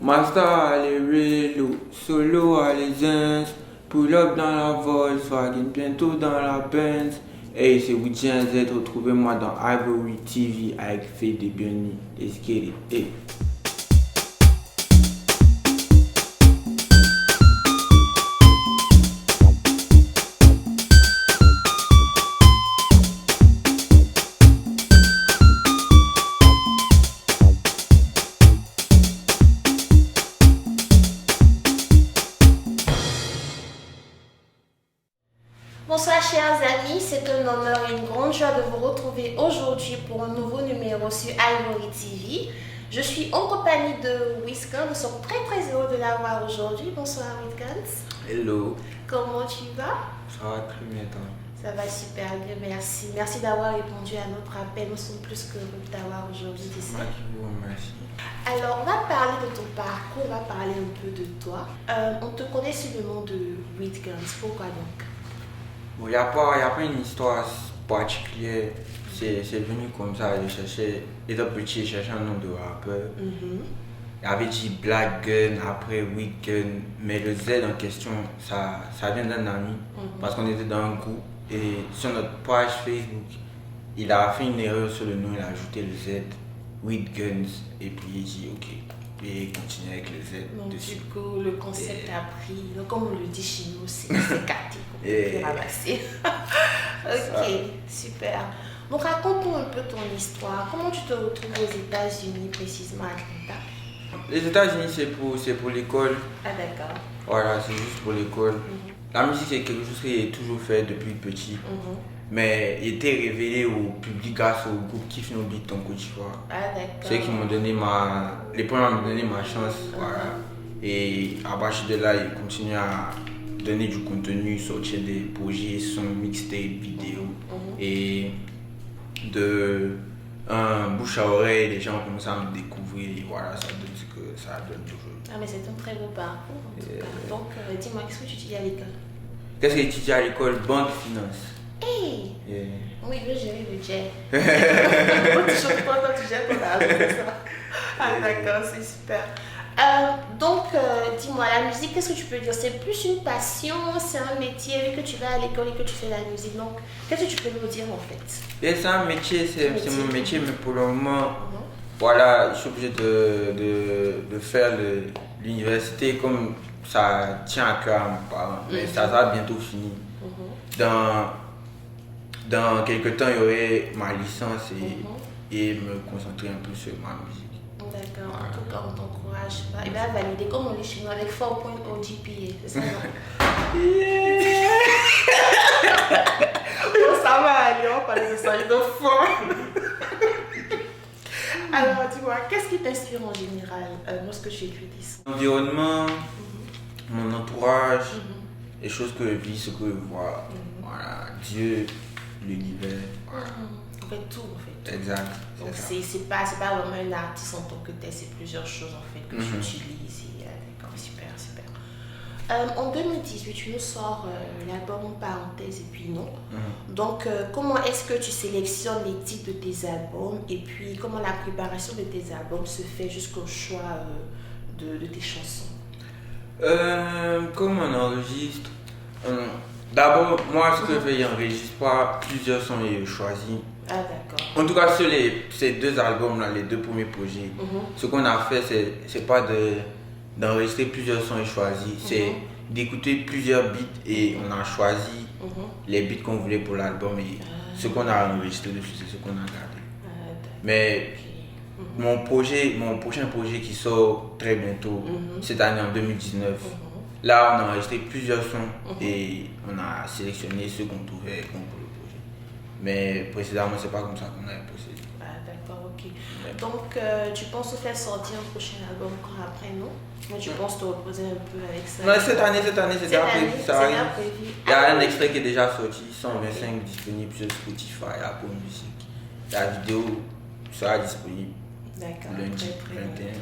Master les Relo, Solo à les Ins, Pull up dans la Volkswagen, bientôt dans la Benz. Hey, c'est Widjan Z, retrouvez-moi dans Ivory TV avec Fede Bioni. Let's get it. Hey. Bonsoir chers amis, c'est un honneur et une grande joie de vous retrouver aujourd'hui pour un nouveau numéro sur Ivory TV. Je suis en compagnie de Wiskan, nous sommes très heureux de l'avoir aujourd'hui. Bonsoir Wiskan. Hello. Comment tu vas? Ça va très bien, toi? Ça va super bien, merci. Merci d'avoir répondu à notre appel, nous sommes plus que heureux de t'avoir aujourd'hui. Moi qui vous remercie. Alors, on va parler de ton parcours, on va parler un peu de toi. On te connaît sous le nom de Wiskan, pourquoi donc? Bon, il n'y a pas une histoire particulière. C'est venu comme ça. Étant petit, je cherchais un nom de rappeur. Il avait dit Black Gun, après Weed Gun. Mais le Z en question, ça vient d'un ami. Parce qu'on était dans un groupe. Et sur notre page Facebook, il a fait une erreur sur le nom. Il a ajouté le Z, Weed Guns. Et puis il dit OK. Et continuer avec le Z. Donc dessus. du coup, le concept a pris, donc, comme on le dit chez nous, c'est capté, on peut ramasser. Ok, super. Donc raconte-nous un peu ton histoire. Comment tu te retrouves aux États-Unis, précisément à Atlanta? Les États-Unis, c'est pour l'école. Ah d'accord. Voilà, c'est juste pour l'école. La musique, c'est quelque chose que j'ai toujours fait depuis petit. Mais il était révélé au public grâce au groupe Kiff No Beat en Côte d'Ivoire. Ah d'accord. C'est eux qui m'ont donné les premiers m'ont donné ma chance. Voilà. Et à partir de là, ils continuent à donner du contenu, sortir des projets, sons, mixtapes, vidéos. Et de bouche à oreille, les gens ont commencé à me découvrir. Et voilà, ça donne ce que ça donne aujourd'hui. Ah mais c'est un très beau parcours en tout cas. Donc dis-moi, qu'est-ce que tu étudies à l'école? Qu'est-ce que j'étudie à l'école? Banque finance. Hey! Yeah. Oui, je veux gérer le jet. Toujours toi, quand tu gères ton argent, ça. Ah d'accord, c'est super. Donc, dis-moi, la musique, qu'est-ce que tu peux dire? C'est plus une passion, c'est un métier, vu que tu vas à l'école et que tu fais la musique. Donc, qu'est-ce que tu peux nous dire en fait? Et c'est un métier, c'est mon métier, mais pour le moment, voilà, je suis obligé de faire l'université comme ça tient à cœur à mes parents. Mais ça va bientôt finir. Dans quelques temps, il y aurait ma licence et me concentrer un peu sur ma musique. D'accord, en tout cas, on t'encourage. Il va valider comme on dit chez nous avec 4.0 GPA, c'est ça? Bon, ça va aller, on va parler de ça de fond. Alors, dis-moi, qu'est-ce qui t'inspire en général lorsque tu étudies ça? L'environnement, mon entourage, les choses que je vis, ce que je vois. Voilà, Dieu, l'univers. Voilà. En fait, tout en fait. Exact. Donc, c'est pas vraiment un artiste en tant que tel, c'est plusieurs choses en fait que tu utilises. D'accord, super. En 2018, tu nous sors l'album Parenthèse et puis non. Donc, comment est-ce que tu sélectionnes les titres de tes albums et puis comment la préparation de tes albums se fait jusqu'au choix de tes chansons? Comment on enregistre? D'abord, moi, ce que je fais, j'enregistre pas plusieurs sons et je choisis. Ah, d'accord. En tout cas, sur ces deux albums-là, les deux premiers projets, ce qu'on a fait, c'est pas d'enregistrer plusieurs sons et choisir, c'est d'écouter plusieurs beats et on a choisi les beats qu'on voulait pour l'album et ce qu'on a enregistré dessus, c'est ce qu'on a gardé. Mais mon prochain projet qui sort très bientôt, cette année en 2019, là on a enregistré plusieurs sons et on a sélectionné ceux qu'on trouvait bons pour le projet. Mais précédemment, c'est pas comme ça qu'on avait procédé. Ah d'accord, ok. Donc tu penses faire sortir un prochain album quand après, non? Moi tu penses te reposer un peu avec ça? Non, cette année, c'est déjà prévu. Ça arrive. prévu. Il y a un extrait qui est déjà sorti, 125 disponible sur Spotify, Apple Music. La vidéo sera disponible lundi 21.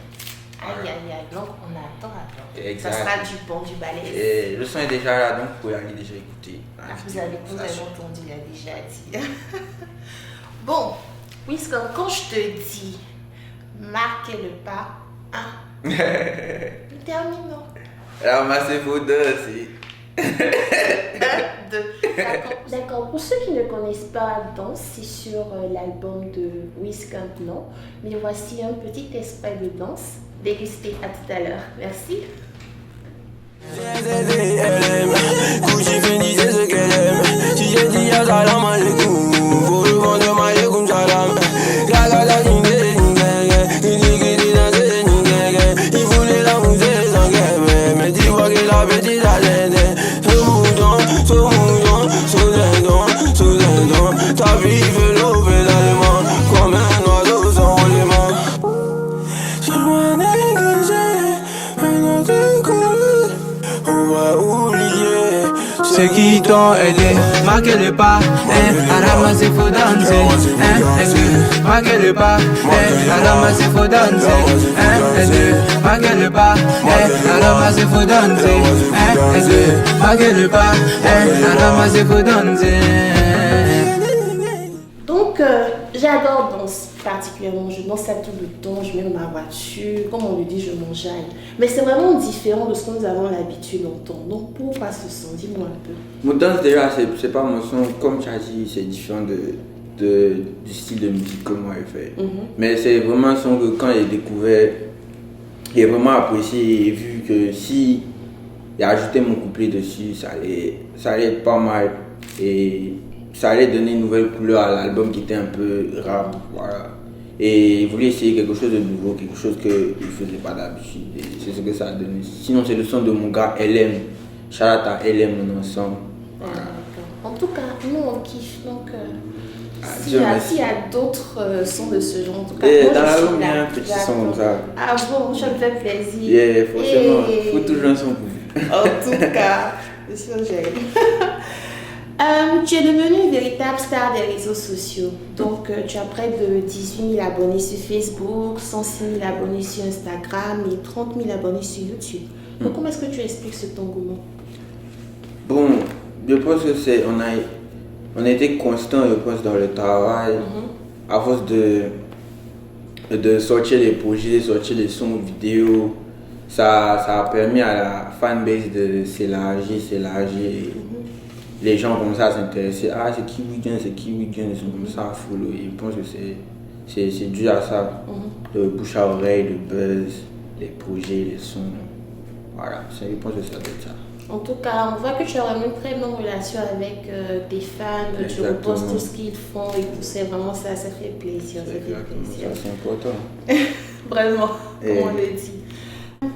Aïe, donc on attend. Exact. Ça sera du bon, du balai. Et le son est déjà là, donc vous pouvez aller déjà écouter. Vous avez entendu, il a déjà dit. Bon, oui, quand je te dis marquer le pas, 1, Terminons. Ramasser vos danses. D'accord. Pour ceux qui ne connaissent pas Danse, c'est sur l'album de Wiz Khalifa. Mais voici un petit extrait de Danse. Dégusté à tout à l'heure. Merci. Gucci Fendi c'est ce qu'elle aime. Si j'ai dit ya salam alaikum, faut répondre malaikum salam. Gaga la ningé il voulait la mouser sans guerre. Mais dis-moi que la petite a l'aide. Ce mouton, sous un don. Ta vie fait l'eau pédalement, comme un oiseau sans roulement. Je m'en ai gagé, un autre coup. On va oublier ceux qui t'ont aidé, marquez le pas, à ramasser faut danser, marquez le pas, à ramasser faut danser, marquez le pas, à ramasser faut danser, marquez le pas, à ramasser faut danser. Donc, j'adore Danse particulièrement. Je danse à tout le temps, je mets dans ma voiture, comme on le dit, je m'enjaille. Mais c'est vraiment différent de ce que nous avons l'habitude d'entendre. Donc, pourquoi ce son? Dis-moi un peu. Mon danse, déjà, c'est pas mon son. Comme tu as dit, c'est différent du style de musique que moi je fais. Mais c'est vraiment un son que quand j'ai découvert, j'ai vraiment apprécié et vu que si j'ai ajouté mon couplet dessus, ça allait être pas mal. Et ça allait donner une nouvelle couleur à l'album qui était un peu rap, voilà. Et il voulait essayer quelque chose de nouveau, quelque chose qu'il ne faisait pas d'habitude. Et c'est ce que ça a donné. Sinon, c'est le son de mon gars LM. Shout out à LM, mon ensemble. Voilà. En tout cas, nous on kiffe. Donc, s'il y a d'autres sons de ce genre, en tout cas, moi dans la je rue, suis il y a là. un petit son comme ça. Ah bon, ça me fait plaisir. Yeah, forcément. Il faut toujours un son pour vous. En tout cas, c'est sûr que j'aime. Tu es devenu une véritable star des réseaux sociaux. Donc, tu as près de 18 000 abonnés sur Facebook, 106 000 abonnés sur Instagram et 30 000 abonnés sur YouTube. Donc, comment est-ce que tu expliques cet engouement? Bon, je pense que on a été constant, je pense, dans le travail. À force de sortir les projets, sortir les sons vidéo, ça a permis à la fanbase de s'élargir. Les gens commencent à s'intéresser. Ah, c'est qui Weeknd, ils sont comme ça à follow. Et je pense que c'est dû à ça. Le bouche à oreille, le buzz, les projets, les sons. Voilà, je pense que ça doit être ça. En tout cas, on voit que tu as vraiment une très bonne relation avec tes fans, tu repostes tout ce qu'ils font et tout. C'est vraiment ça, ça fait plaisir. C'est important. Vraiment, comme on le dit.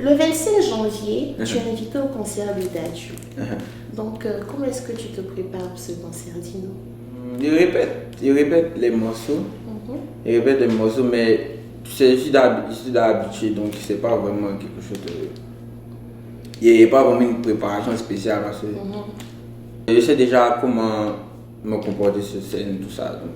Le 25 janvier, tu es invité au concert de Dadju. Donc, comment est-ce que tu te prépares pour ce concert? Dis-nous. Il répète les morceaux. Il répète les morceaux, mais je suis d'habitude, donc c'est pas vraiment quelque chose de... Il n'y a pas vraiment une préparation spéciale parce que je sais déjà comment me comporter sur scène, tout ça. Donc,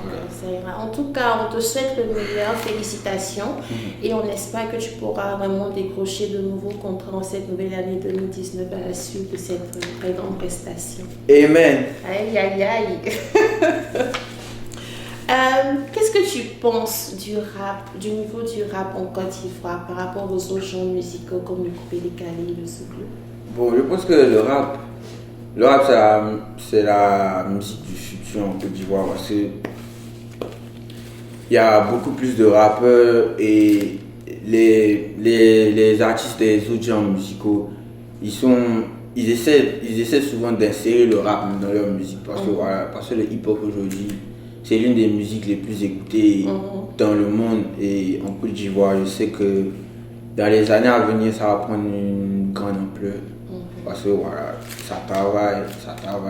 voilà. Ça ira. En tout cas, on te souhaite le meilleur, félicitations. Et on espère que tu pourras vraiment décrocher de nouveaux contrats en cette nouvelle année 2019 à la suite de cette très grande prestation. Amen. Aïe, aïe, aïe. Qu'est-ce que tu penses du niveau du rap en Côte d'Ivoire par rapport aux autres genres musicaux comme le coupé décalé et le zouk? Bon, je pense que le rap c'est la musique du futur en Côte d'Ivoire parce que il y a beaucoup plus de rappeurs et les artistes des autres genres musicaux, ils essaient souvent d'insérer le rap dans leur musique parce que le hip-hop aujourd'hui, c'est l'une des musiques les plus écoutées dans le monde et en Côte d'Ivoire. Je sais que dans les années à venir, ça va prendre une grande ampleur. Parce que voilà, ça travaille,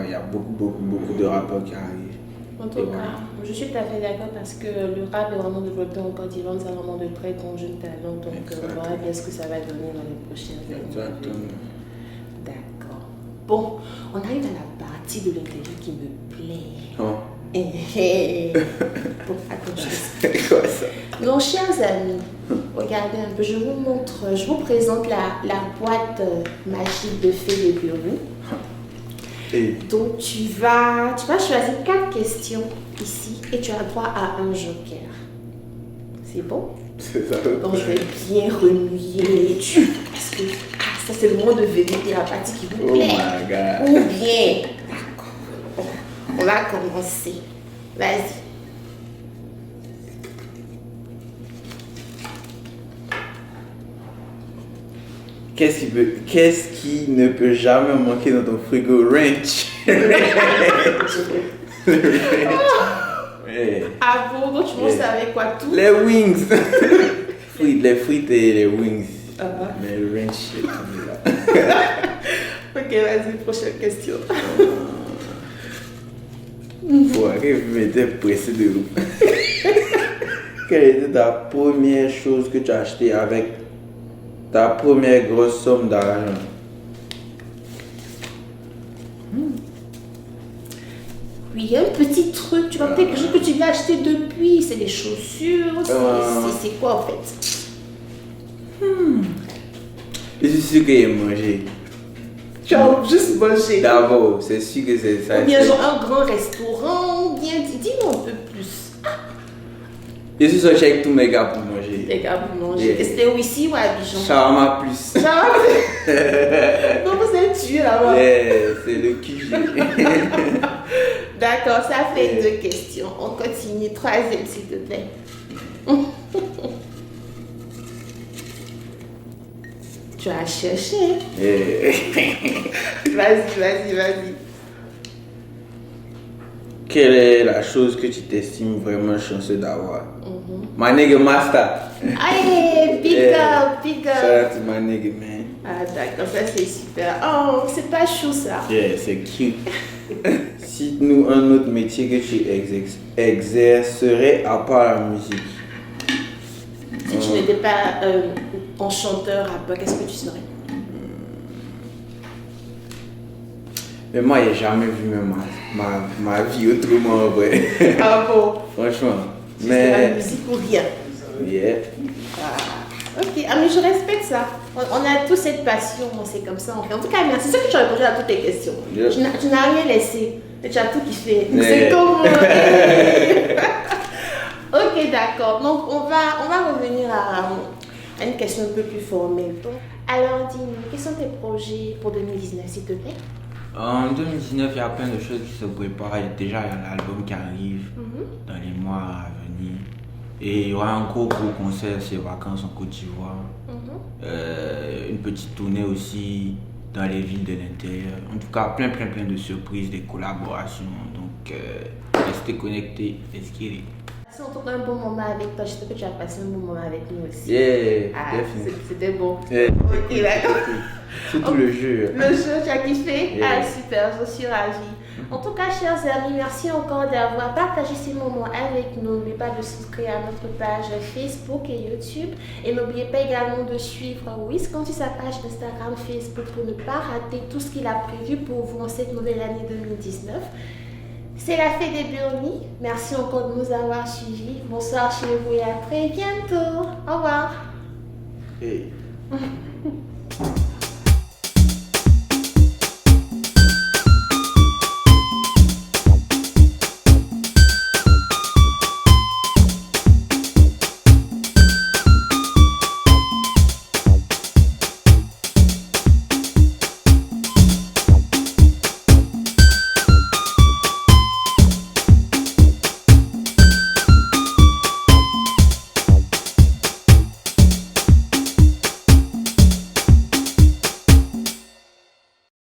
il y a beaucoup de rappeurs qui arrivent. En tout cas, je suis tout à fait d'accord parce que le rap est vraiment développé en Côte d'Ivoire, c'est vraiment de très bons jeunes talents. Donc on verra bien ce que ça va donner dans les prochaines années. Exactement. D'accord. Bon, on arrive à la partie de l'interview qui me plaît. Oh. Bon, attention. Quoi ça? Donc, chers amis, regardez un peu, je vous présente la boîte magique de Fée de Bureau. Donc, tu vas choisir 4 questions ici et tu as droit à un joker. C'est bon? C'est ça. Donc je vais bien remuer. Parce que ça c'est le moment de vérité, la partie qui vous Oh plaît. my god. Ou bien. D'accord. On va commencer. Vas-y. Qu'est-ce qui ne peut jamais manquer dans ton frigo? Ranch. Ouais. Ah bon, donc tu manges ça avec quoi tout? Les wings. Les frites et les wings. Ah. Mais le ranch, c'est tout là. Ok, vas-y, prochaine question. Faut arrêter de m'être pressé de ouf. Quelle était ta première chose que tu as acheté avec ta première grosse somme d'argent? Oui, un petit truc, tu vois, quelque chose que tu veux acheter depuis, c'est des chaussures, c'est quoi en fait? Je suis sûr qu'il a mangé. Tu as juste mangé. D'abord, c'est sûr que c'est ça. Ou bien genre un grand restaurant, ou bien dis-moi un peu plus. Je suis sorti avec tous mes gars pour manger. Les gars, vous mangez. Yeah. C'était où ici ou à Abidjan? Shawarma plus. Non, vous êtes tué là-bas. Yeah, c'est le QG. D'accord, ça fait 2 questions. On continue. 3e, s'il te plaît. Tu as cherché. Yeah. Vas-y. Quelle est la chose que tu t'estimes vraiment chanceux d'avoir? My nigga Master. Allez, big Yeah. up. Shout out to my nigga, man. Ah d'accord, ça c'est super. Oh, c'est pas chou ça. Yeah, c'est cute. Cite-nous un autre métier que tu exercerais à part la musique. Si tu n'étais pas un chanteur, rappeur, qu'est-ce que tu serais? Mais moi, j'ai jamais vu même ma vie autrement en vrai. Ah bon? Franchement. C'est la Mais. musique ou rien. Yeah. Ok, ah, mais je respecte ça. On a tous cette passion, c'est comme ça. En tout cas, merci. C'est ça que tu as répondu à toutes tes questions. Yep. Tu n'as rien laissé. Tu as tout kiffé. Donc, Yeah. c'est comme. Ok, d'accord. Donc, on va revenir à une question un peu plus formelle. Donc, alors, dis-nous, quels sont tes projets pour 2019, s'il te plaît? En 2019, il y a plein de choses qui se préparent. Déjà, il y a l'album qui arrive dans les mois à venir. Et il y aura un gros concert ces vacances en Côte d'Ivoire. Une petite tournée aussi dans les villes de l'intérieur. En tout cas, plein de surprises, des collaborations. Donc, restez connectés. Let's get it. Si on tourne un bon moment avec toi, j'espère que tu as passé un bon moment avec nous aussi. Yeah, Ah, definitely. c'était bon. Yeah. Ok, d'accord. Surtout le jeu. Le jeu, tu as kiffé? Yeah. Ah, super, je suis ravie. En tout cas, chers amis, merci encore d'avoir partagé ces moments avec nous. N'oubliez pas de souscrire à notre page Facebook et YouTube. Et n'oubliez pas également de suivre Wiscon sur sa page Instagram, Facebook pour ne pas rater tout ce qu'il a prévu pour vous en cette nouvelle année 2019. C'est la fête des Burnies. Merci encore de nous avoir suivis. Bonsoir chez vous et à très bientôt. Au revoir. Hey.